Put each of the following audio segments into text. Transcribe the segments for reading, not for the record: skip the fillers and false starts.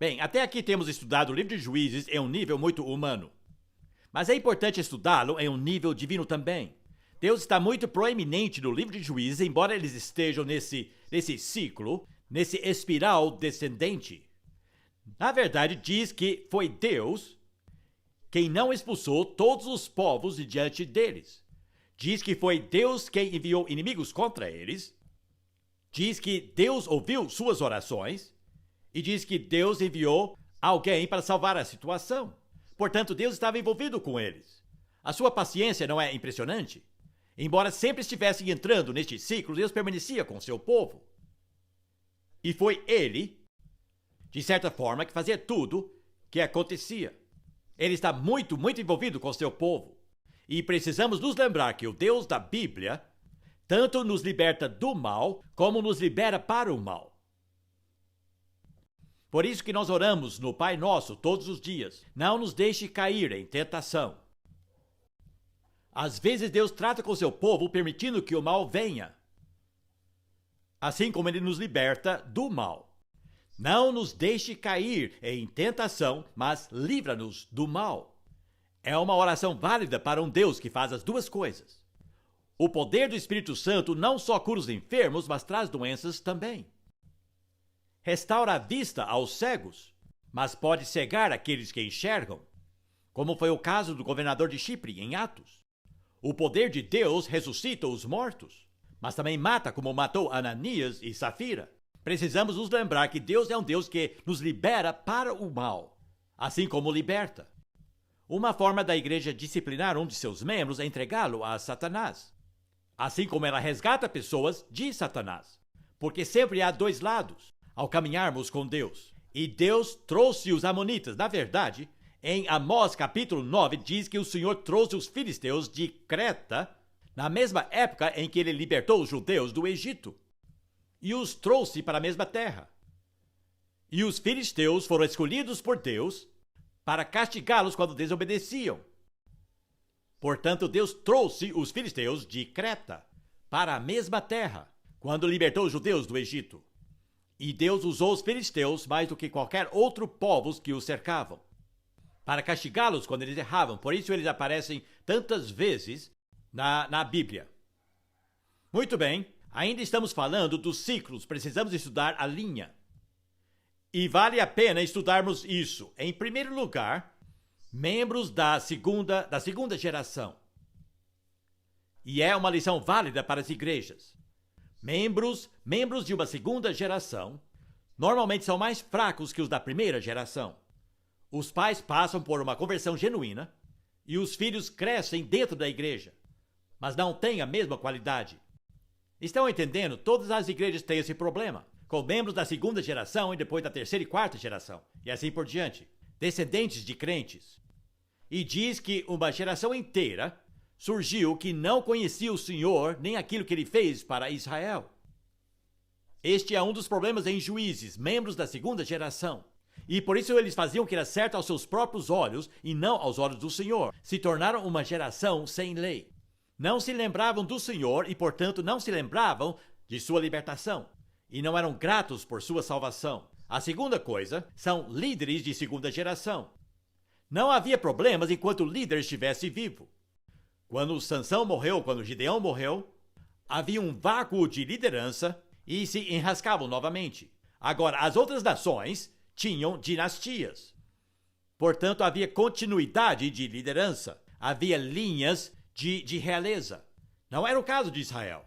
Bem, até aqui temos estudado o livro de Juízes em um nível muito humano. Mas é importante estudá-lo em um nível divino também. Deus está muito proeminente no livro de Juízes, embora eles estejam nesse ciclo, nesse espiral descendente. Na verdade, diz que foi Deus quem não expulsou todos os povos de diante deles. Diz que foi Deus quem enviou inimigos contra eles. Diz que Deus ouviu suas orações. E diz que Deus enviou alguém para salvar a situação. Portanto, Deus estava envolvido com eles. A sua paciência não é impressionante? Embora sempre estivessem entrando neste ciclo, Deus permanecia com seu povo. E foi Ele, de certa forma, que fazia tudo que acontecia. Ele está muito, muito envolvido com seu povo. E precisamos nos lembrar que o Deus da Bíblia tanto nos liberta do mal, como nos libera para o mal. Por isso que nós oramos no Pai Nosso todos os dias. Não nos deixe cair em tentação. Às vezes Deus trata com seu povo permitindo que o mal venha. Assim como Ele nos liberta do mal. Não nos deixe cair em tentação, mas livra-nos do mal. É uma oração válida para um Deus que faz as duas coisas. O poder do Espírito Santo não só cura os enfermos, mas traz doenças também. Restaura a vista aos cegos, mas pode cegar aqueles que enxergam, como foi o caso do governador de Chipre em Atos. O poder de Deus ressuscita os mortos, mas também mata como matou Ananias e Safira. Precisamos nos lembrar que Deus é um Deus que nos libera para o mal, assim como liberta. Uma forma da igreja disciplinar um de seus membros é entregá-lo a Satanás, assim como ela resgata pessoas de Satanás, porque sempre há dois lados ao caminharmos com Deus. E Deus trouxe os amonitas. Na verdade, em Amós capítulo 9, diz que o Senhor trouxe os filisteus de Creta na mesma época em que Ele libertou os judeus do Egito. E os trouxe para a mesma terra. E os filisteus foram escolhidos por Deus para castigá-los quando desobedeciam. Portanto, Deus trouxe os filisteus de Creta para a mesma terra quando libertou os judeus do Egito. E Deus usou os filisteus mais do que qualquer outro povo que os cercavam, para castigá-los quando eles erravam. Por isso eles aparecem tantas vezes na Bíblia. Muito bem, ainda estamos falando dos ciclos, precisamos estudar a linha. E vale a pena estudarmos isso. Em primeiro lugar, membros da segunda geração. E é uma lição válida para as igrejas. Membros de uma segunda geração normalmente são mais fracos que os da primeira geração. Os pais passam por uma conversão genuína e os filhos crescem dentro da igreja, mas não têm a mesma qualidade. Estão entendendo? Todas as igrejas têm esse problema, com membros da segunda geração e depois da terceira e quarta geração, e assim por diante, descendentes de crentes. E diz que uma geração inteira surgiu que não conhecia o Senhor nem aquilo que Ele fez para Israel. Este é um dos problemas em Juízes, membros da segunda geração. E por isso eles faziam o que era certo aos seus próprios olhos e não aos olhos do Senhor. Se tornaram uma geração sem lei. Não se lembravam do Senhor e, portanto, não se lembravam de sua libertação. E não eram gratos por sua salvação. A segunda coisa são líderes de segunda geração. Não havia problemas enquanto o líder estivesse vivo. Quando Sansão morreu, quando Gideão morreu, havia um vácuo de liderança e se enrascavam novamente. Agora, as outras nações tinham dinastias. Portanto, havia continuidade de liderança. Havia linhas de realeza. Não era o caso de Israel.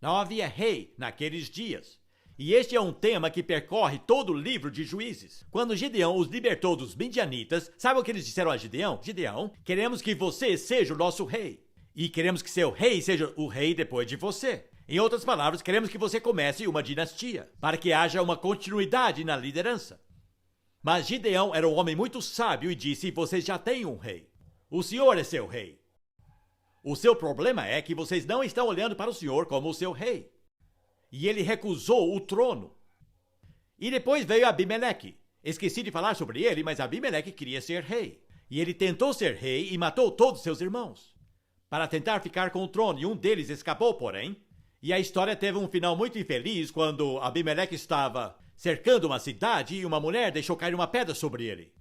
Não havia rei naqueles dias. E este é um tema que percorre todo o livro de Juízes. Quando Gideão os libertou dos midianitas, sabe o que eles disseram a Gideão? Gideão, queremos que você seja o nosso rei. E queremos que seu rei seja o rei depois de você. Em outras palavras, queremos que você comece uma dinastia, para que haja uma continuidade na liderança. Mas Gideão era um homem muito sábio e disse, vocês já têm um rei. O Senhor é seu rei. O seu problema é que vocês não estão olhando para o Senhor como o seu rei. E ele recusou o trono. E depois veio Abimeleque. Esqueci de falar sobre ele, mas Abimeleque queria ser rei. E ele tentou ser rei e matou todos seus irmãos, para tentar ficar com o trono, e um deles escapou, porém. E a história teve um final muito infeliz quando Abimeleque estava cercando uma cidade e uma mulher deixou cair uma pedra sobre ele.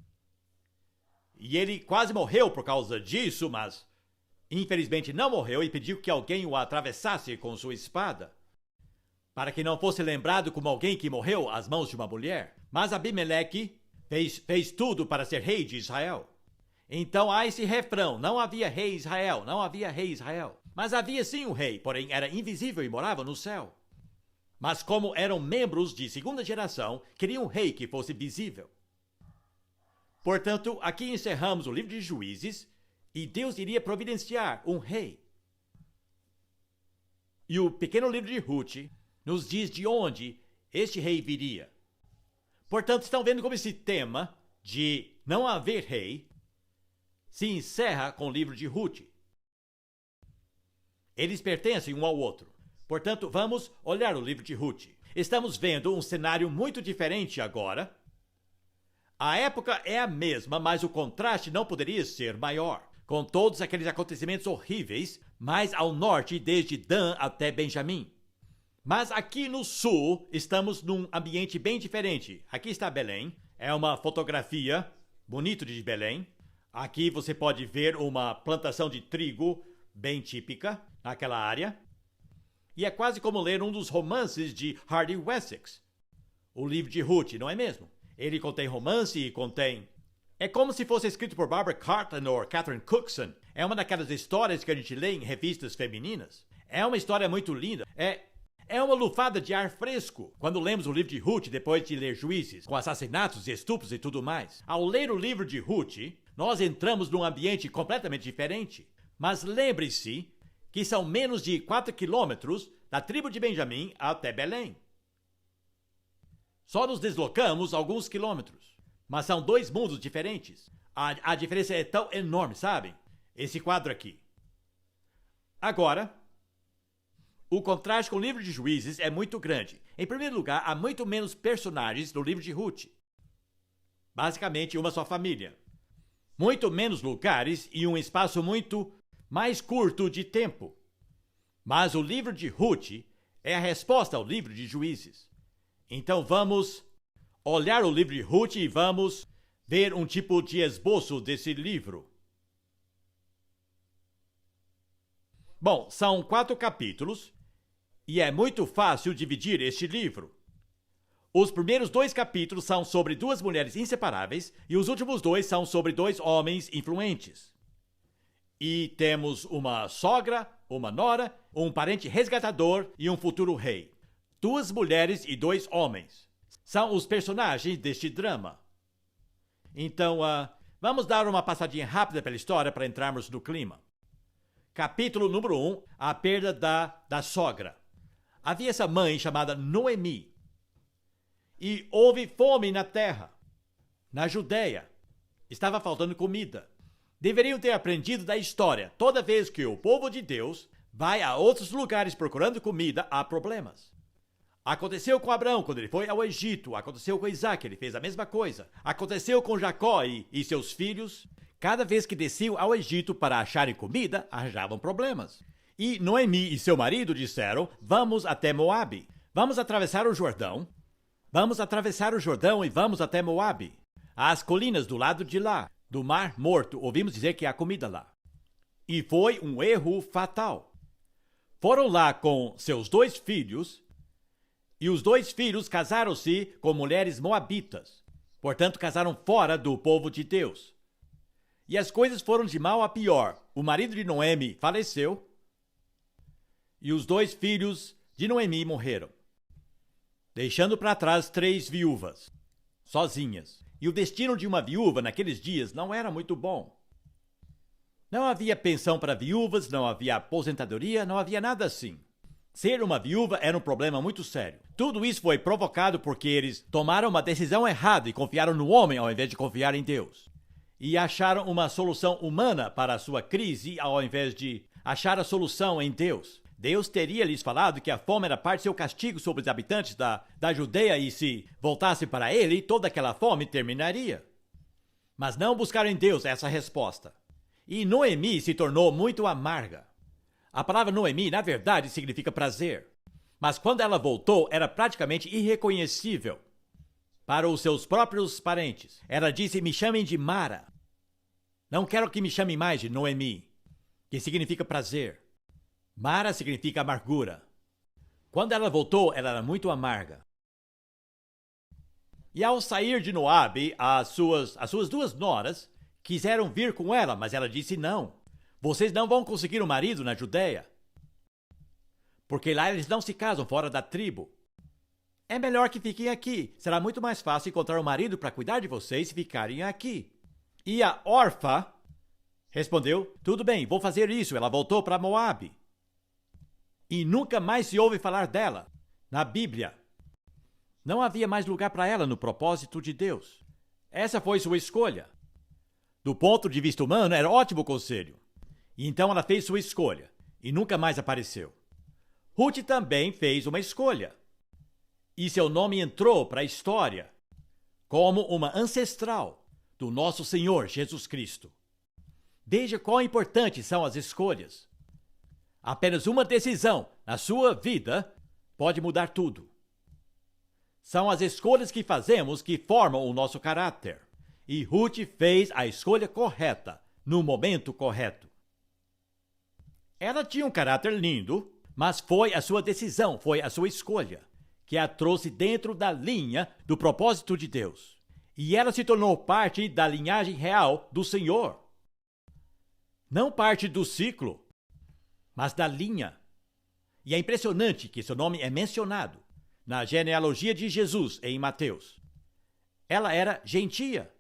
E ele quase morreu por causa disso, mas infelizmente não morreu e pediu que alguém o atravessasse com sua espada, para que não fosse lembrado como alguém que morreu às mãos de uma mulher. Mas Abimeleque fez tudo para ser rei de Israel. Então há esse refrão: não havia rei Israel, não havia rei Israel. Mas havia sim um rei, porém era invisível e morava no céu. Mas como eram membros de segunda geração, queriam um rei que fosse visível. Portanto, aqui encerramos o livro de Juízes, e Deus iria providenciar um rei. E o pequeno livro de Ruth nos diz de onde este rei viria. Portanto, estão vendo como esse tema de não haver rei se encerra com o livro de Ruth. Eles pertencem um ao outro. Portanto, vamos olhar o livro de Ruth. Estamos vendo um cenário muito diferente agora. A época é a mesma, mas o contraste não poderia ser maior, com todos aqueles acontecimentos horríveis, mais ao norte, desde Dan até Benjamim. Mas aqui no sul, estamos num ambiente bem diferente. Aqui está Belém, é uma fotografia bonita de Belém. Aqui você pode ver uma plantação de trigo bem típica naquela área. E é quase como ler um dos romances de Hardy Wessex. O livro de Ruth, não é mesmo? Ele contém romance e contém... É como se fosse escrito por Barbara Cartland ou Catherine Cookson. É uma daquelas histórias que a gente lê em revistas femininas. É uma história muito linda. É uma lufada de ar fresco quando lemos o livro de Ruth depois de ler Juízes, com assassinatos, estupros e tudo mais. Ao ler o livro de Ruth, nós entramos num ambiente completamente diferente. Mas lembre-se que são menos de 4 quilômetros da tribo de Benjamim até Belém. Só nos deslocamos alguns quilômetros. Mas são dois mundos diferentes. A diferença é tão enorme, sabem? Esse quadro aqui. Agora, o contraste com o livro de Juízes é muito grande. Em primeiro lugar, há muito menos personagens no livro de Ruth. Basicamente, uma só família. Muito menos lugares e um espaço muito mais curto de tempo. Mas o livro de Ruth é a resposta ao livro de Juízes. Então vamos olhar o livro de Ruth e vamos ver um tipo de esboço desse livro. Bom, são 4 capítulos e é muito fácil dividir este livro. Os primeiros 2 capítulos são sobre 2 mulheres inseparáveis e os últimos 2 são sobre 2 homens influentes. E temos uma sogra, uma nora, um parente resgatador e um futuro rei. 2 mulheres e 2 homens. São os personagens deste drama. Então, vamos dar uma passadinha rápida pela história para entrarmos no clima. Capítulo número 1, a perda da sogra. Havia essa mãe chamada Noemi. E houve fome na terra. Na Judéia. Estava faltando comida. Deveriam ter aprendido da história. Toda vez que o povo de Deus vai a outros lugares procurando comida, há problemas. Aconteceu com Abraão quando ele foi ao Egito. Aconteceu com Isaac, ele fez a mesma coisa. Aconteceu com Jacó e seus filhos. Cada vez que desciam ao Egito para acharem comida, arranjavam problemas. E Noemi e seu marido disseram: vamos até Moabe. Vamos atravessar o Jordão. Vamos atravessar o Jordão e vamos até Moabe. As colinas do lado de lá, do Mar Morto, ouvimos dizer que há comida lá. E foi um erro fatal. Foram lá com seus 2 filhos. E os 2 filhos casaram-se com mulheres moabitas. Portanto, casaram fora do povo de Deus. E as coisas foram de mal a pior. O marido de Noemi faleceu. E os 2 filhos de Noemi morreram. Deixando para trás 3 viúvas. Sozinhas. E o destino de uma viúva naqueles dias não era muito bom. Não havia pensão para viúvas, não havia aposentadoria, não havia nada assim. Ser uma viúva era um problema muito sério. Tudo isso foi provocado porque eles tomaram uma decisão errada e confiaram no homem ao invés de confiar em Deus. E acharam uma solução humana para a sua crise ao invés de achar a solução em Deus. Deus teria lhes falado que a fome era parte do seu castigo sobre os habitantes da Judeia e se voltassem para ele, toda aquela fome terminaria. Mas não buscaram em Deus essa resposta. E Noemi se tornou muito amarga. A palavra Noemi, na verdade, significa prazer. Mas quando ela voltou, era praticamente irreconhecível. para os seus próprios parentes. Ela disse: me chamem de Mara. Não quero que me chamem mais de Noemi, que significa prazer. Mara significa amargura. Quando ela voltou, ela era muito amarga. E ao sair de Moabe, as suas duas noras quiseram vir com ela, mas ela disse não. Vocês não vão conseguir um marido na Judeia, porque lá eles não se casam fora da tribo. É melhor que fiquem aqui. Será muito mais fácil encontrar um marido para cuidar de vocês se ficarem aqui. E a Orfa respondeu: tudo bem, vou fazer isso. Ela voltou para Moabe. E nunca mais se ouve falar dela na Bíblia. Não havia mais lugar para ela no propósito de Deus. Essa foi sua escolha. Do ponto de vista humano, era ótimo conselho. E então ela fez sua escolha e nunca mais apareceu. Ruth também fez uma escolha. E seu nome entrou para a história como uma ancestral do nosso Senhor Jesus Cristo. Veja quão importantes são as escolhas. Apenas uma decisão na sua vida pode mudar tudo. São as escolhas que fazemos que formam o nosso caráter. E Ruth fez a escolha correta, no momento correto. Ela tinha um caráter lindo, mas foi a sua decisão, foi a sua escolha, que a trouxe dentro da linha do propósito de Deus. E ela se tornou parte da linhagem real do Senhor. Não parte do ciclo, mas da linha. E é impressionante que seu nome é mencionado na genealogia de Jesus em Mateus. Ela era gentia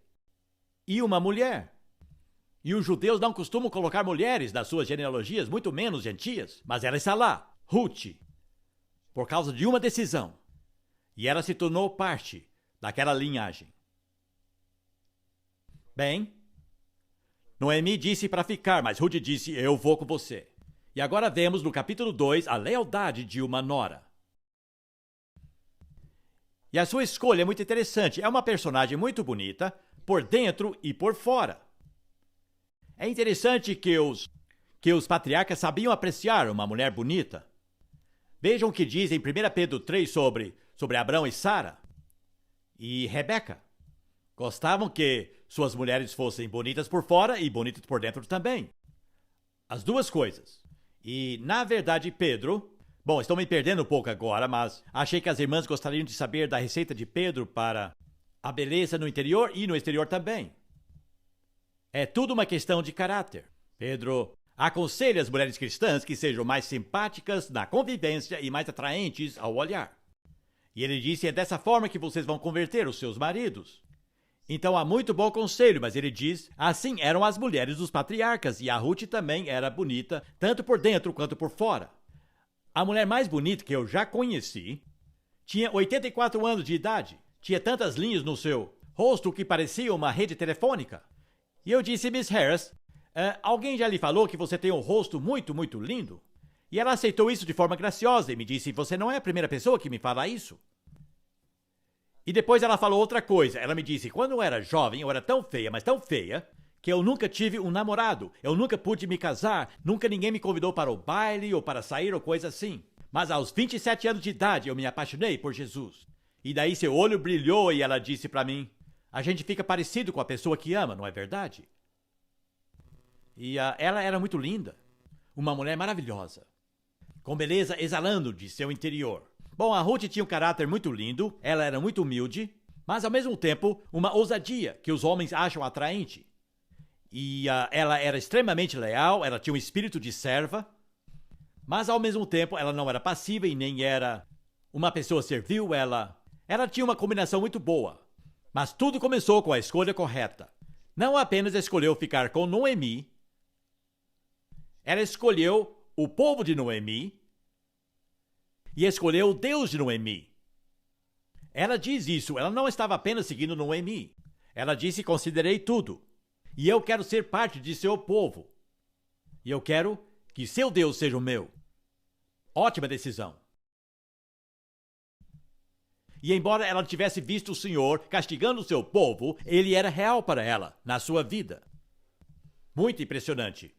e uma mulher. E os judeus não costumam colocar mulheres nas suas genealogias, muito menos gentias. Mas ela está lá, Ruth, por causa de uma decisão. E ela se tornou parte daquela linhagem. Bem, Noemi disse para ficar, mas Ruth disse: eu vou com você. E agora vemos no capítulo 2 a lealdade de uma nora. E a sua escolha é muito interessante. É uma personagem muito bonita, por dentro e por fora. É interessante que os patriarcas sabiam apreciar uma mulher bonita. Vejam o que diz em 1 Pedro 3 sobre Abraão e Sara e Rebeca. Gostavam que suas mulheres fossem bonitas por fora e bonitas por dentro também. As duas coisas. E, na verdade, Pedro... Bom, estou me perdendo um pouco agora, mas achei que as irmãs gostariam de saber da receita de Pedro para a beleza no interior e no exterior também. É tudo uma questão de caráter. Pedro aconselha as mulheres cristãs que sejam mais simpáticas na convivência e mais atraentes ao olhar. E ele disse: é dessa forma que vocês vão converter os seus maridos. Então há muito bom conselho, mas ele diz: assim eram as mulheres dos patriarcas, e a Ruth também era bonita, tanto por dentro quanto por fora. A mulher mais bonita que eu já conheci tinha 84 anos de idade, tinha tantas linhas no seu rosto que parecia uma rede telefônica. E eu disse: Miss Harris, alguém já lhe falou que você tem um rosto muito, muito lindo? E ela aceitou isso de forma graciosa e me disse: você não é a primeira pessoa que me fala isso. E depois ela falou outra coisa. Ela me disse: quando eu era jovem, eu era tão feia, mas tão feia, que eu nunca tive um namorado. Eu nunca pude me casar, nunca ninguém me convidou para o baile ou para sair ou coisa assim. Mas aos 27 anos de idade eu me apaixonei por Jesus. E daí seu olho brilhou e ela disse para mim: a gente fica parecido com a pessoa que ama, não é verdade? E ela era muito linda. Uma mulher maravilhosa, com beleza exalando de seu interior. Bom, a Ruth tinha um caráter muito lindo, ela era muito humilde, mas ao mesmo tempo uma ousadia que os homens acham atraente. E ela era extremamente leal, ela tinha um espírito de serva, mas ao mesmo tempo ela não era passiva e nem era uma pessoa servil, ela tinha uma combinação muito boa. Mas tudo começou com a escolha correta. Não apenas escolheu ficar com Noemi, ela escolheu o povo de Noemi e escolheu o Deus de Noemi. Ela diz isso, ela não estava apenas seguindo Noemi. Ela disse: considerei tudo. E eu quero ser parte de seu povo. E eu quero que seu Deus seja o meu. Ótima decisão. E embora ela tivesse visto o Senhor castigando o seu povo, ele era real para ela, na sua vida. Muito impressionante.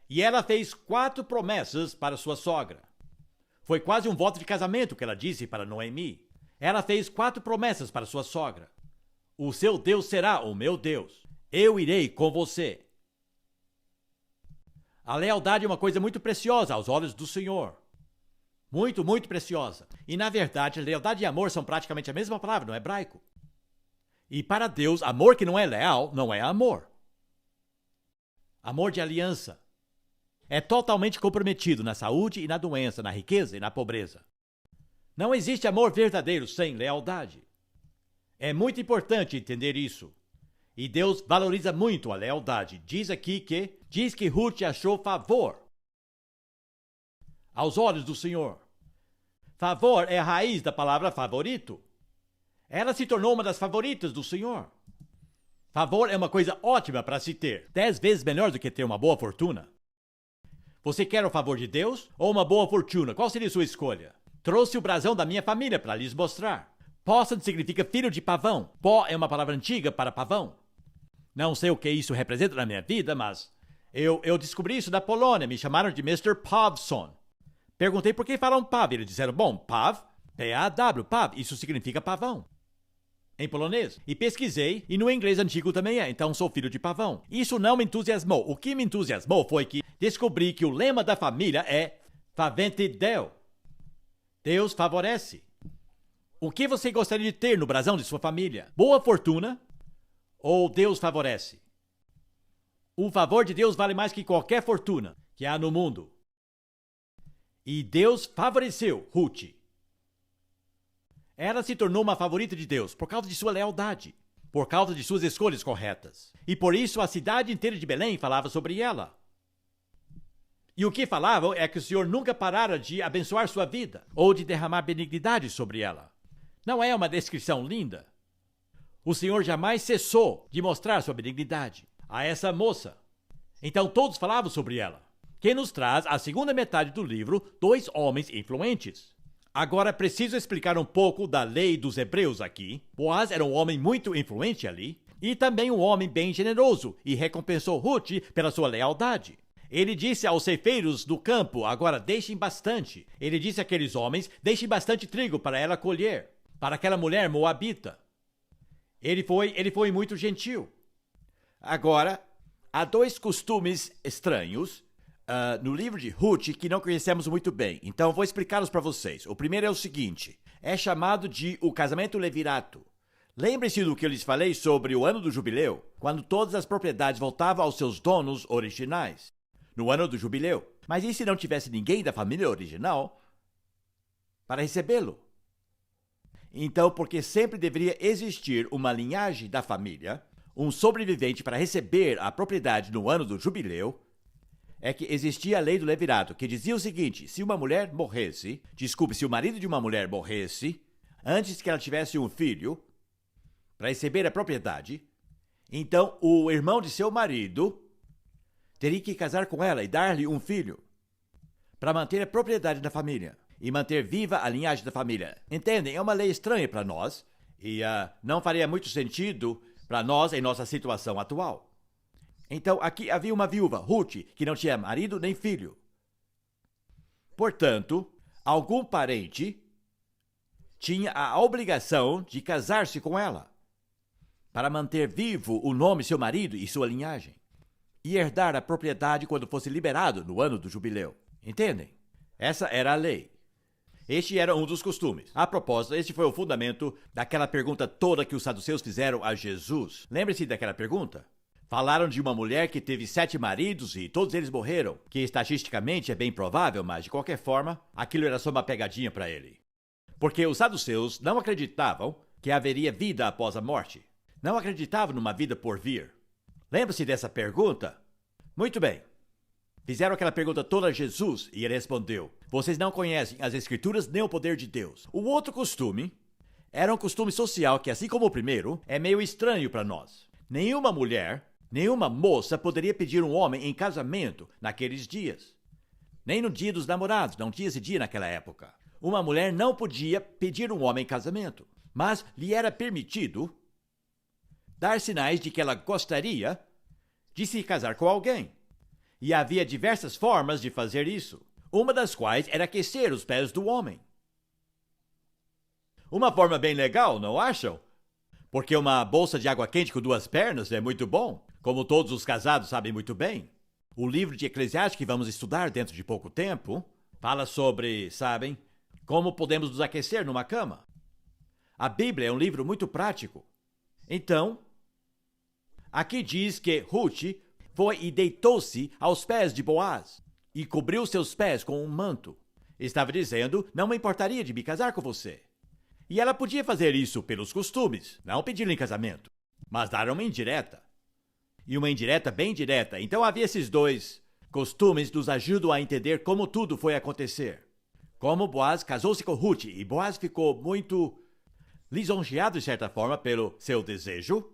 E ela fez 4 promessas para sua sogra. Foi quase um voto de casamento que ela disse para Noemi. Ela fez 4 promessas para sua sogra. O seu Deus será o meu Deus. Eu irei com você. A lealdade é uma coisa muito preciosa aos olhos do Senhor. Muito, muito preciosa. E na verdade, lealdade e amor são praticamente a mesma palavra no hebraico. E para Deus, amor que não é leal não é amor. Amor de aliança. É totalmente comprometido na saúde e na doença, na riqueza e na pobreza. Não existe amor verdadeiro sem lealdade. É muito importante entender isso. E Deus valoriza muito a lealdade. Diz que Ruth achou favor aos olhos do Senhor. Favor é a raiz da palavra favorito. Ela se tornou uma das favoritas do Senhor. Favor é uma coisa ótima para se ter. 10 vezes melhor do que ter uma boa fortuna. Você quer o favor de Deus ou uma boa fortuna? Qual seria a sua escolha? Trouxe o brasão da minha família para lhes mostrar. Possum significa filho de pavão. Pó é uma palavra antiga para pavão. Não sei o que isso representa na minha vida, mas eu descobri isso na Polônia. Me chamaram de Mr. Pawson. Perguntei por que falam pav. Eles disseram, bom, pav, P-A-W, pav, isso significa pavão. Em polonês. E pesquisei, e no inglês antigo também é, então sou filho de pavão. Isso não me entusiasmou. O que me entusiasmou foi que descobri que o lema da família é Favente Deo. Deus favorece. O que você gostaria de ter no brasão de sua família? Boa fortuna ou Deus favorece? O favor de Deus vale mais que qualquer fortuna que há no mundo. E Deus favoreceu Ruth. Ela se tornou uma favorita de Deus por causa de sua lealdade, por causa de suas escolhas corretas. E por isso a cidade inteira de Belém falava sobre ela. E o que falavam é que o Senhor nunca parara de abençoar sua vida ou de derramar benignidade sobre ela. Não é uma descrição linda? O Senhor jamais cessou de mostrar sua benignidade a essa moça. Então todos falavam sobre ela. Que nos traz a segunda metade do livro, 2 homens influentes. Agora preciso explicar um pouco da lei dos hebreus aqui. Boaz era um homem muito influente ali e também um homem bem generoso e recompensou Ruth pela sua lealdade. Ele disse aos ceifeiros do campo, agora deixem bastante. Ele disse àqueles homens, deixem bastante trigo para ela colher, para aquela mulher moabita. Ele foi muito gentil. Agora, há 2 costumes estranhos no livro de Ruth que não conhecemos muito bem, então vou explicá-los para vocês. O primeiro é o seguinte, é chamado de o casamento levirato. Lembre-se do que eu lhes falei sobre o ano do jubileu, quando todas as propriedades voltavam aos seus donos originais. No ano do jubileu. Mas e se não tivesse ninguém da família original para recebê-lo? Então, porque sempre deveria existir uma linhagem da família, um sobrevivente para receber a propriedade no ano do jubileu, é que existia a lei do levirato, que dizia o seguinte, se o marido de uma mulher morresse, antes que ela tivesse um filho, para receber a propriedade, então o irmão de seu marido teria que casar com ela e dar-lhe um filho, para manter a propriedade da família e manter viva a linhagem da família. Entendem? É uma lei estranha para nós e não faria muito sentido para nós em nossa situação atual. Então, aqui havia uma viúva, Ruth, que não tinha marido nem filho. Portanto, algum parente tinha a obrigação de casar-se com ela, para manter vivo o nome de seu marido e sua linhagem, e herdar a propriedade quando fosse liberado no ano do jubileu. Entendem? Essa era a lei. Este era um dos costumes. A propósito, este foi o fundamento daquela pergunta toda que os saduceus fizeram a Jesus. Lembre-se daquela pergunta? Falaram de uma mulher que teve 7 maridos e todos eles morreram, que estatisticamente é bem provável, mas de qualquer forma, aquilo era só uma pegadinha para ele. Porque os saduceus não acreditavam que haveria vida após a morte. Não acreditavam numa vida por vir. Lembra-se dessa pergunta? Muito bem. Fizeram aquela pergunta toda a Jesus e ele respondeu, vocês não conhecem as Escrituras nem o poder de Deus. O outro costume era um costume social que, assim como o primeiro, é meio estranho para nós. Nenhuma mulher, nenhuma moça poderia pedir um homem em casamento naqueles dias. Nem no dia dos namorados, não tinha esse dia naquela época. Uma mulher não podia pedir um homem em casamento, mas lhe era permitido dar sinais de que ela gostaria de se casar com alguém. E havia diversas formas de fazer isso, uma das quais era aquecer os pés do homem. Uma forma bem legal, não acham? Porque uma bolsa de água quente com 2 pernas é muito bom, como todos os casados sabem muito bem. O livro de Eclesiastes que vamos estudar dentro de pouco tempo fala sobre, sabem, como podemos nos aquecer numa cama. A Bíblia é um livro muito prático. Então, aqui diz que Ruth foi e deitou-se aos pés de Boaz e cobriu seus pés com um manto. Estava dizendo, não me importaria de me casar com você. E ela podia fazer isso pelos costumes, não pedir em casamento, mas dar uma indireta. E uma indireta bem direta. Então havia esses 2 costumes que nos ajudam a entender como tudo foi acontecer. Como Boaz casou-se com Ruth e Boaz ficou muito lisonjeado de certa forma pelo seu desejo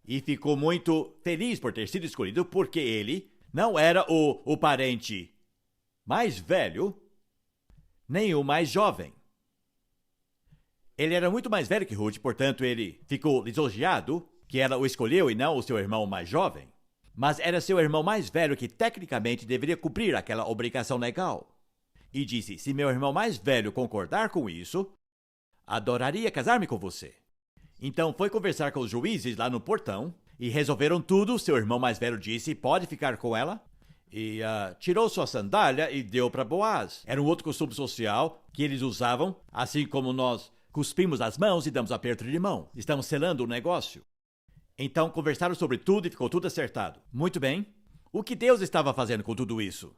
e ficou muito feliz por ter sido escolhido porque ele não era o parente mais velho nem o mais jovem. Ele era muito mais velho que Ruth, portanto ele ficou lisonjeado que ela o escolheu e não o seu irmão mais jovem. Mas era seu irmão mais velho que tecnicamente deveria cumprir aquela obrigação legal. E disse, se meu irmão mais velho concordar com isso, adoraria casar-me com você. Então foi conversar com os juízes lá no portão e resolveram tudo. Seu irmão mais velho disse, pode ficar com ela. E tirou sua sandália e deu para Boaz. Era um outro costume social que eles usavam, assim como nós cuspimos as mãos e damos aperto de mão. Estamos selando o negócio. Então conversaram sobre tudo e ficou tudo acertado. Muito bem. O que Deus estava fazendo com tudo isso?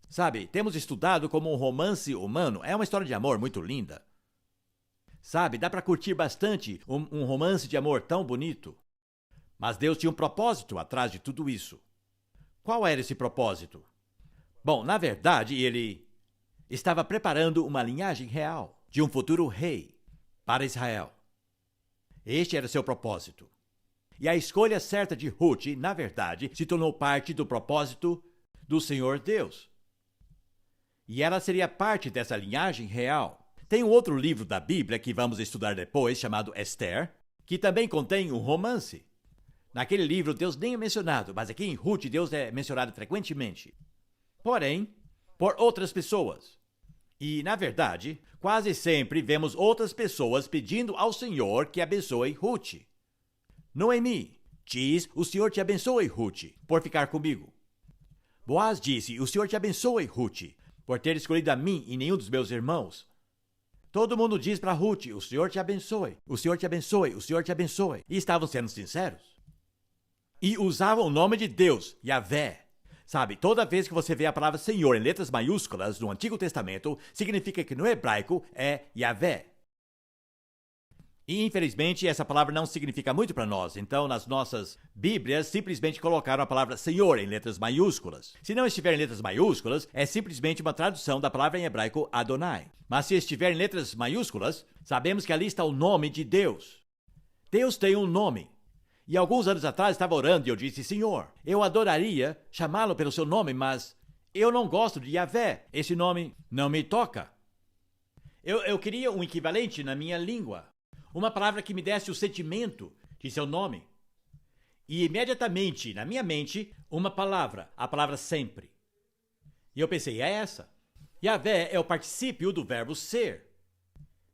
Sabe, temos estudado como um romance humano é uma história de amor muito linda. Sabe, dá para curtir bastante um romance de amor tão bonito. Mas Deus tinha um propósito atrás de tudo isso. Qual era esse propósito? Bom, na verdade, ele estava preparando uma linhagem real de um futuro rei para Israel. Este era seu propósito. E a escolha certa de Ruth, na verdade, se tornou parte do propósito do Senhor Deus. E ela seria parte dessa linhagem real. Tem um outro livro da Bíblia que vamos estudar depois, chamado Esther, que também contém um romance. Naquele livro, Deus nem é mencionado, mas aqui em Ruth, Deus é mencionado frequentemente. Porém, por outras pessoas. E, na verdade, quase sempre vemos outras pessoas pedindo ao Senhor que abençoe Ruth. Noemi diz, o Senhor te abençoe, Ruth, por ficar comigo. Boaz disse, o Senhor te abençoe, Ruth, por ter escolhido a mim e nenhum dos meus irmãos. Todo mundo diz para Ruth, o Senhor te abençoe, o Senhor te abençoe, o Senhor te abençoe. E estavam sendo sinceros. E usavam o nome de Deus, Yahvé. Sabe, toda vez que você vê a palavra Senhor em letras maiúsculas no Antigo Testamento, significa que no hebraico é Yahvé. E infelizmente essa palavra não significa muito para nós, então nas nossas Bíblias simplesmente colocaram a palavra Senhor em letras maiúsculas. Se não estiver em letras maiúsculas, é simplesmente uma tradução da palavra em hebraico Adonai. Mas se estiver em letras maiúsculas, sabemos que ali está o nome de Deus. Deus tem um nome. E alguns anos atrás estava orando e eu disse, Senhor, eu adoraria chamá-lo pelo seu nome, mas eu não gosto de Yahvé. Esse nome não me toca. Eu queria um equivalente na minha língua. Uma palavra que me desse o sentimento de seu nome. E imediatamente, na minha mente, uma palavra, a palavra sempre. E eu pensei, é essa. Yahvé é o particípio do verbo ser.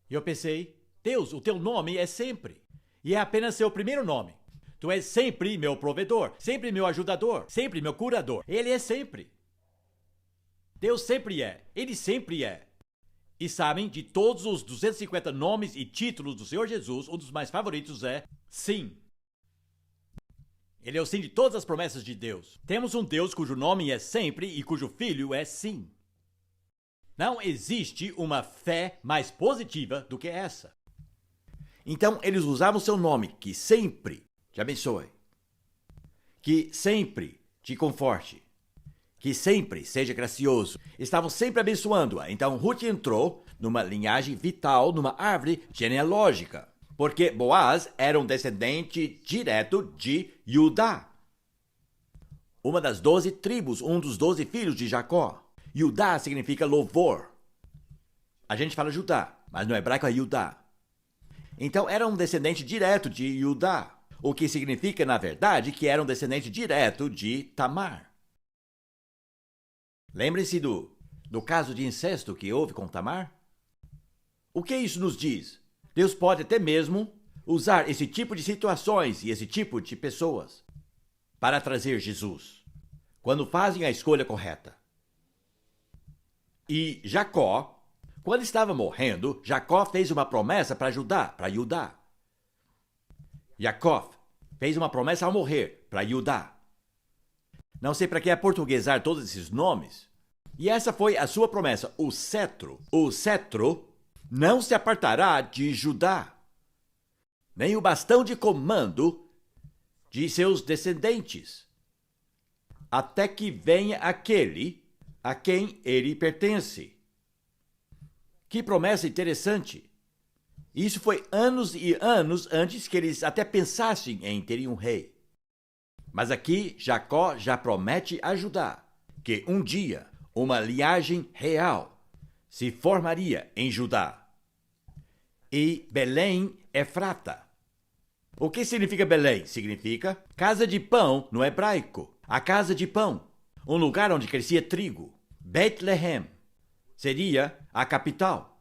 E eu pensei, Deus, o teu nome é sempre. E é apenas seu primeiro nome. Tu és sempre meu provedor, sempre meu ajudador, sempre meu curador. Ele é sempre. Deus sempre é. Ele sempre é. E sabem, de todos os 250 nomes e títulos do Senhor Jesus, um dos mais favoritos é Sim. Ele é o sim de todas as promessas de Deus. Temos um Deus cujo nome é sempre e cujo filho é Sim. Não existe uma fé mais positiva do que essa. Então, eles usavam seu nome, que sempre te abençoe, que sempre te conforte, que sempre seja gracioso. Estavam sempre abençoando-a. Então Ruth entrou numa linhagem vital, numa árvore genealógica, porque Boaz era um descendente direto de Judá, uma das 12 tribos, um dos 12 filhos de Jacó. Judá significa louvor. A gente fala Judá, mas no hebraico é Judá. Então era um descendente direto de Judá. O que significa, na verdade, que era um descendente direto de Tamar. Lembrem-se do caso de incesto que houve com Tamar? O que isso nos diz? Deus pode até mesmo usar esse tipo de situações e esse tipo de pessoas para trazer Jesus, quando fazem a escolha correta. E Jacó, quando estava morrendo, Jacó fez uma promessa para Judá. Jacó fez uma promessa ao morrer para Judá. Não sei para que aportuguesar todos esses nomes. E essa foi a sua promessa. O cetro não se apartará de Judá, nem o bastão de comando de seus descendentes, até que venha aquele a quem ele pertence. Que promessa interessante! Isso foi anos e anos antes que eles até pensassem em terem um rei. Mas aqui Jacó já promete a Judá que um dia uma linhagem real se formaria em Judá. E Belém Efrata. O que significa Belém? Significa casa de pão no hebraico. A casa de pão, um lugar onde crescia trigo. Betlehem seria a capital.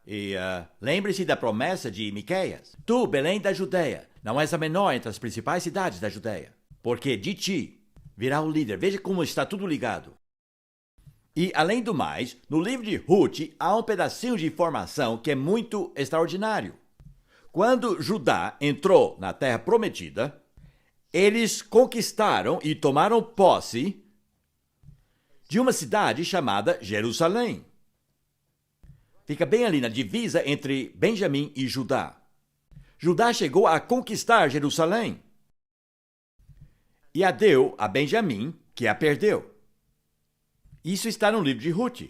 E lembre-se da promessa de Miqueias. Tu, Belém da Judeia, não és a menor entre as principais cidades da Judeia, porque de ti virá o líder. Veja como está tudo ligado. E, além do mais, no livro de Ruth há um pedacinho de informação que é muito extraordinário. Quando Judá entrou na Terra Prometida, eles conquistaram e tomaram posse de uma cidade chamada Jerusalém. Fica bem ali na divisa entre Benjamim e Judá. Judá chegou a conquistar Jerusalém e a deu a Benjamim, que a perdeu. Isso está no livro de Ruth.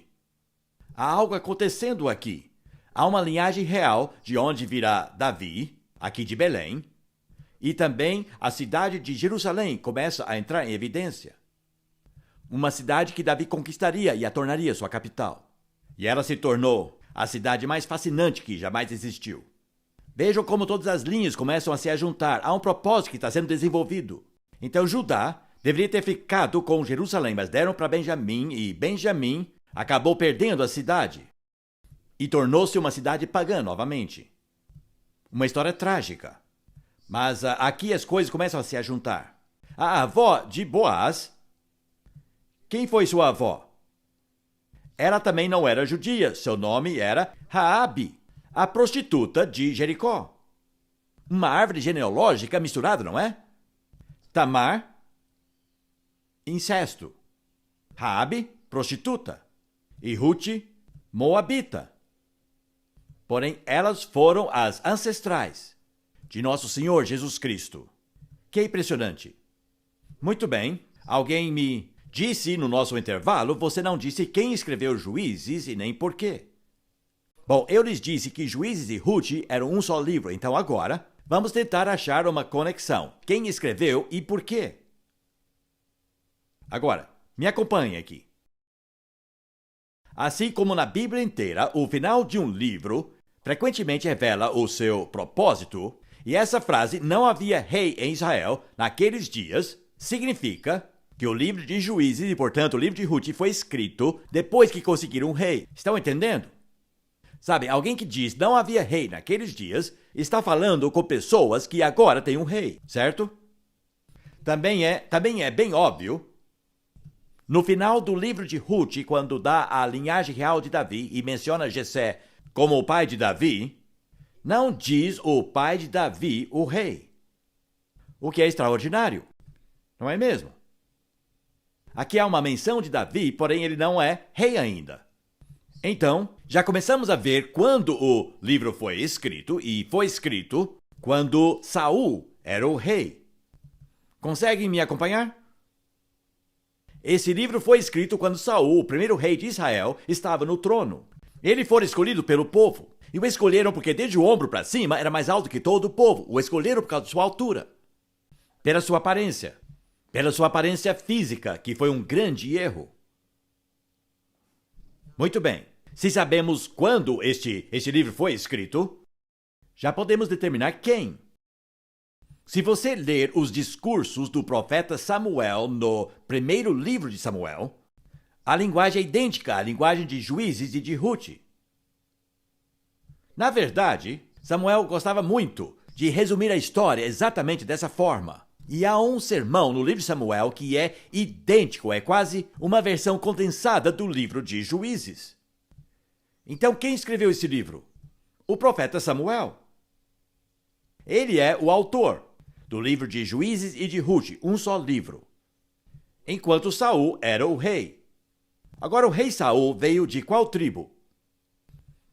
Há algo acontecendo aqui. Há uma linhagem real de onde virá Davi, aqui de Belém, e também a cidade de Jerusalém começa a entrar em evidência. Uma cidade que Davi conquistaria e a tornaria sua capital. E ela se tornou a cidade mais fascinante que jamais existiu. Vejam como todas as linhas começam a se ajuntar. Há um propósito que está sendo desenvolvido. Então Judá deveria ter ficado com Jerusalém, mas deram para Benjamim, e Benjamim acabou perdendo a cidade. E tornou-se uma cidade pagã novamente. Uma história trágica. Mas aqui as coisas começam a se ajuntar. A avó de Boaz, quem foi sua avó? Ela também não era judia, seu nome era Raabe, a prostituta de Jericó. Uma árvore genealógica misturada, não é? Tamar, incesto. Raabe, prostituta. E Ruth, moabita. Porém, elas foram as ancestrais de nosso Senhor Jesus Cristo. Que impressionante. Muito bem, alguém me disse no nosso intervalo, você não disse quem escreveu Juízes e nem por quê. Bom, eu lhes disse que Juízes e Ruth eram um só livro, então agora vamos tentar achar uma conexão. Quem escreveu e por quê? Agora, me acompanhe aqui. Assim como na Bíblia inteira, o final de um livro frequentemente revela o seu propósito, e essa frase, não havia rei em Israel naqueles dias, significa que o livro de Juízes e, portanto, o livro de Ruth foi escrito depois que conseguiram um rei. Estão entendendo? Sabe, alguém que diz não havia rei naqueles dias está falando com pessoas que agora têm um rei, certo? Também é bem óbvio, no final do livro de Ruth, quando dá a linhagem real de Davi e menciona Jessé como o pai de Davi, não diz o pai de Davi, o rei. O que é extraordinário, não é mesmo? Aqui há uma menção de Davi, porém ele não é rei ainda. Então, já começamos a ver quando o livro foi escrito, e foi escrito quando Saul era o rei. Conseguem me acompanhar? Esse livro foi escrito quando Saul, o primeiro rei de Israel, estava no trono. Ele foi escolhido pelo povo, e o escolheram porque desde o ombro para cima era mais alto que todo o povo. O escolheram por causa de sua altura, pela sua aparência física, que foi um grande erro. Muito bem, se sabemos quando este livro foi escrito, já podemos determinar quem. Se você ler os discursos do profeta Samuel no primeiro livro de Samuel, a linguagem é idêntica à linguagem de Juízes e de Ruth. Na verdade, Samuel gostava muito de resumir a história exatamente dessa forma. E há um sermão no livro de Samuel que é idêntico, é quase uma versão condensada do livro de Juízes. Então, quem escreveu esse livro? O profeta Samuel. Ele é o autor do livro de Juízes e de Ruth, um só livro. Enquanto Saul era o rei. Agora, o rei Saul veio de qual tribo?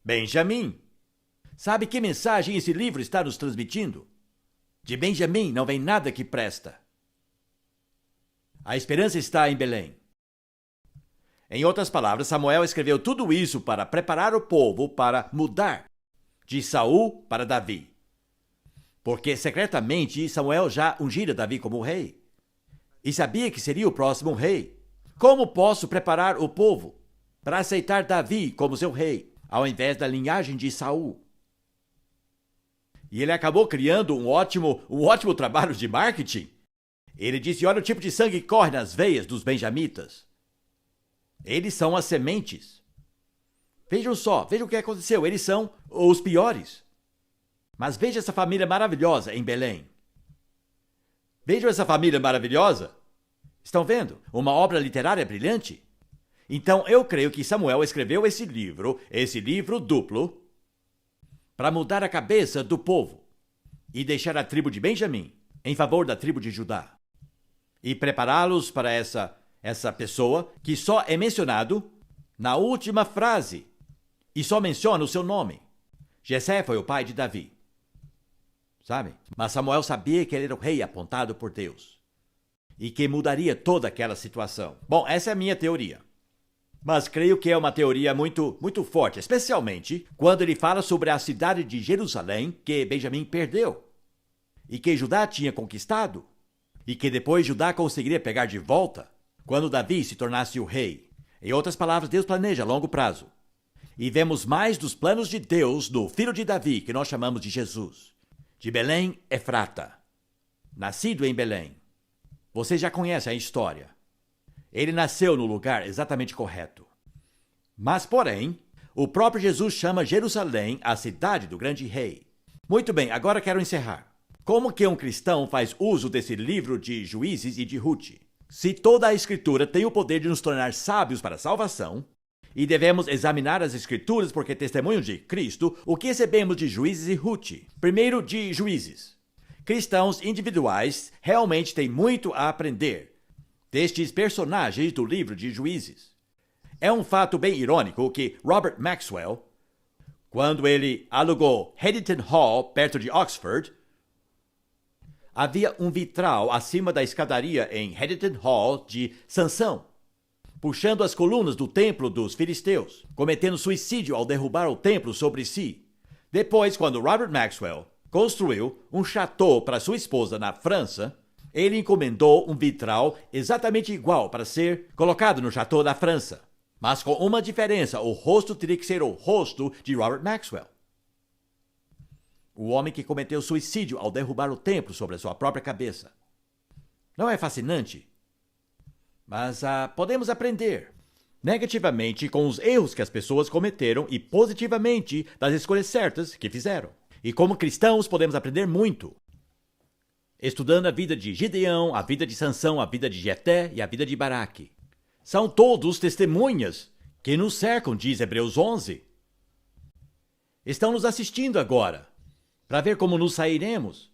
Benjamim. Sabe que mensagem esse livro está nos transmitindo? De Benjamim não vem nada que presta. A esperança está em Belém. Em outras palavras, Samuel escreveu tudo isso para preparar o povo para mudar de Saul para Davi. Porque secretamente Samuel já ungira Davi como rei. E sabia que seria o próximo rei. Como posso preparar o povo para aceitar Davi como seu rei, ao invés da linhagem de Saul? E ele acabou criando um ótimo trabalho de marketing. Ele disse, olha o tipo de sangue que corre nas veias dos benjamitas. Eles são as sementes. Vejam só, vejam o que aconteceu, eles são os piores. Mas veja essa família maravilhosa em Belém. Vejam essa família maravilhosa. Estão vendo? Uma obra literária brilhante. Então eu creio que Samuel escreveu esse livro duplo, para mudar a cabeça do povo e deixar a tribo de Benjamim em favor da tribo de Judá. E prepará-los para essa pessoa que só é mencionado na última frase e só menciona o seu nome. Jessé foi o pai de Davi. Sabe? Mas Samuel sabia que ele era o rei apontado por Deus e que mudaria toda aquela situação. Bom, essa é a minha teoria. Mas creio que é uma teoria muito forte, especialmente quando ele fala sobre a cidade de Jerusalém que Benjamim perdeu e que Judá tinha conquistado e que depois Judá conseguiria pegar de volta quando Davi se tornasse o rei. Em outras palavras, Deus planeja a longo prazo. E vemos mais dos planos de Deus no filho de Davi, que nós chamamos de Jesus, de Belém Efrata, nascido em Belém. Você já conhece a história. Ele nasceu no lugar exatamente correto. Mas, porém, o próprio Jesus chama Jerusalém a cidade do grande rei. Muito bem, agora quero encerrar. Como que um cristão faz uso desse livro de Juízes e de Ruth? Se toda a Escritura tem o poder de nos tornar sábios para a salvação, e devemos examinar as Escrituras porque testemunham de Cristo, o que recebemos de Juízes e Ruth? Primeiro, de Juízes. Cristãos individuais realmente têm muito a aprender destes personagens do livro de Juízes. É um fato bem irônico que Robert Maxwell, quando ele alugou Haddington Hall, perto de Oxford, havia um vitral acima da escadaria em Haddington Hall de Sansão, puxando as colunas do templo dos filisteus, cometendo suicídio ao derrubar o templo sobre si. Depois, quando Robert Maxwell construiu um chateau para sua esposa na França, ele encomendou um vitral exatamente igual para ser colocado no chateau da França. Mas com uma diferença, o rosto teria que ser o rosto de Robert Maxwell. O homem que cometeu suicídio ao derrubar o templo sobre a sua própria cabeça. Não é fascinante? Mas podemos aprender negativamente com os erros que as pessoas cometeram e positivamente das escolhas certas que fizeram. E como cristãos podemos aprender muito, estudando a vida de Gideão, a vida de Sansão, a vida de Jefté e a vida de Baraque. São todos testemunhas que nos cercam, diz Hebreus 11. Estão nos assistindo agora, para ver como nos sairemos,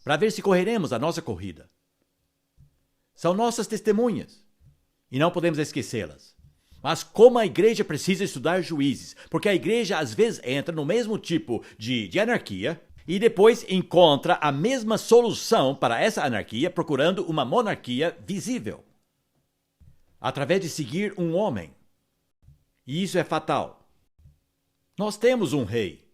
para ver se correremos a nossa corrida. São nossas testemunhas, e não podemos esquecê-las. Mas como a igreja precisa estudar Juízes, porque a igreja às vezes entra no mesmo tipo de anarquia, e depois encontra a mesma solução para essa anarquia procurando uma monarquia visível, através de seguir um homem. E isso é fatal. Nós temos um rei.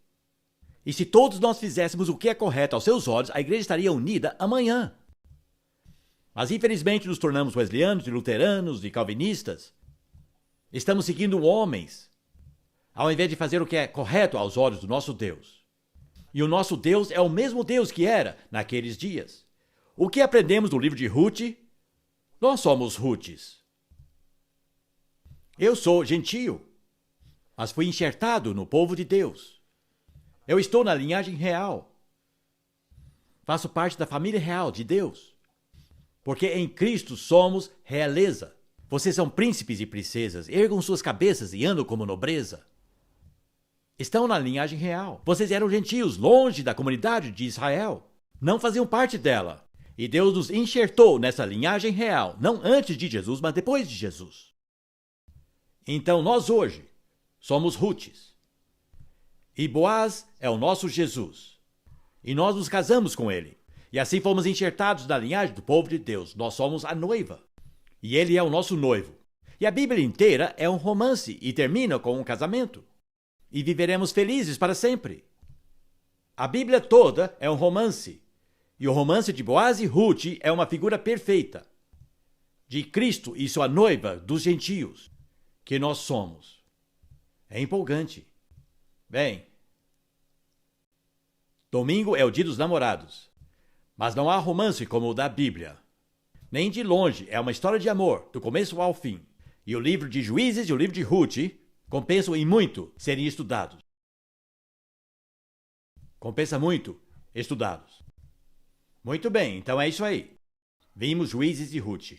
E se todos nós fizéssemos o que é correto aos seus olhos, a igreja estaria unida amanhã. Mas infelizmente nos tornamos wesleyanos, e luteranos e calvinistas. Estamos seguindo homens, ao invés de fazer o que é correto aos olhos do nosso Deus. E o nosso Deus é o mesmo Deus que era naqueles dias. O que aprendemos do livro de Ruth? Nós somos Ruths. Eu sou gentio, mas fui enxertado no povo de Deus. Eu estou na linhagem real. Faço parte da família real de Deus. Porque em Cristo somos realeza. Vocês são príncipes e princesas, ergam suas cabeças e andam como nobreza. Estão na linhagem real. Vocês eram gentios, longe da comunidade de Israel. Não faziam parte dela. E Deus nos enxertou nessa linhagem real, não antes de Jesus, mas depois de Jesus. Então nós hoje somos Rutes. E Boaz é o nosso Jesus. E nós nos casamos com ele. E assim fomos enxertados na linhagem do povo de Deus. Nós somos a noiva. E ele é o nosso noivo. E a Bíblia inteira é um romance e termina com um casamento. E viveremos felizes para sempre. A Bíblia toda é um romance. E o romance de Boaz e Ruth é uma figura perfeita de Cristo e sua noiva dos gentios, que nós somos. É empolgante. Bem, domingo é o dia dos namorados, mas não há romance como o da Bíblia. Nem de longe é uma história de amor, do começo ao fim. E o livro de Juízes e o livro de Ruth compensam em muito serem estudados. Compensa muito estudados. Muito bem, então é isso aí. Vimos Juízes e Ruth.